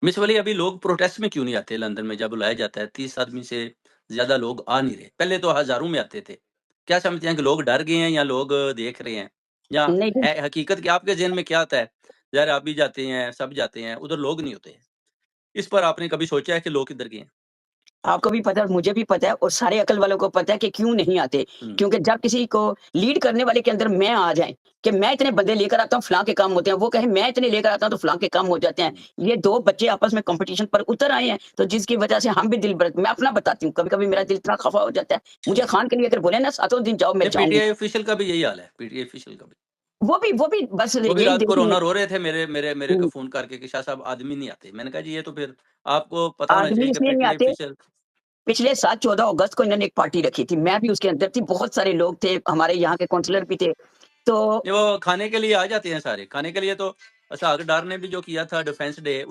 Miss वली अभी लोग protest में क्यों नहीं आते लंदन में जब बुलाया जाता है 30 आदमी से ज़्यादा लोग आ नहीं रहे। पहले तो हज़ारों में आते थे। क्या समझते हैं कि लोग डर गए हैं या लोग देख रहे हैं? या नहीं, नहीं। है हकीकत क्या आपके ज़हन में क्या आता है? यार आप भी जाते हैं, सब जाते हैं, उधर लोग नहीं होते। इस पर आपने कभी सोचा है कि लोग किधर गए हैं? आपको भी पता है और मुझे भी पता है और सारे अकल वालों को पता है कि क्यों नहीं आते। हुँ। क्योंकि जब किसी को लीड करने वाले के अंदर मैं आ जाए, कि मैं इतने बंदे लेकर आता हूँ, फलाँ के काम होते हैं, वो कहे मैं इतने लेकर आता हूँ तो फलाँ के काम हो जाते हैं। हुँ। ये 2 बच्चे आपस में कॉम्पिटिशन पर उतर आए हैं, तो जिसकी वजह से हम भी दिल बर मैं अपना बताती हूँ, कभी-कभी मेरा दिल इतना खफ़ा हो जाता है। मुझे खान के लिए अगर बोले ना सातों दिन जाओ मैं ये जाऊँगी। पीटीआई ऑफ़िशियल का भी यही हाल है, पीटीआई ऑफ़िशियल का भी। वो भी बस वो भी यही रात को देखनी है। रोना रो रहे थे मेरे को हुँ। फ़ोन करके कि शाह साहब आदमी नहीं आते। मैंने कहा जी ये तो फिर आपको पता होना आदमी चाहिए कि इसलिए नहीं पीटीआई आते, ऑफ़िशियल पिछले साल 14 अगस्त को इन्होंने एक पार्टी रखी थी, मैं भी उसके अंदर थी, बहुत सारे लोग थे, हमारे यहाँ के काउंसलर भी थे। तो ये वो खाने के लिए आ जाते हैं सारे। खाने के लिए तो असद डार ने भी जो किया था डिफेंस डे उस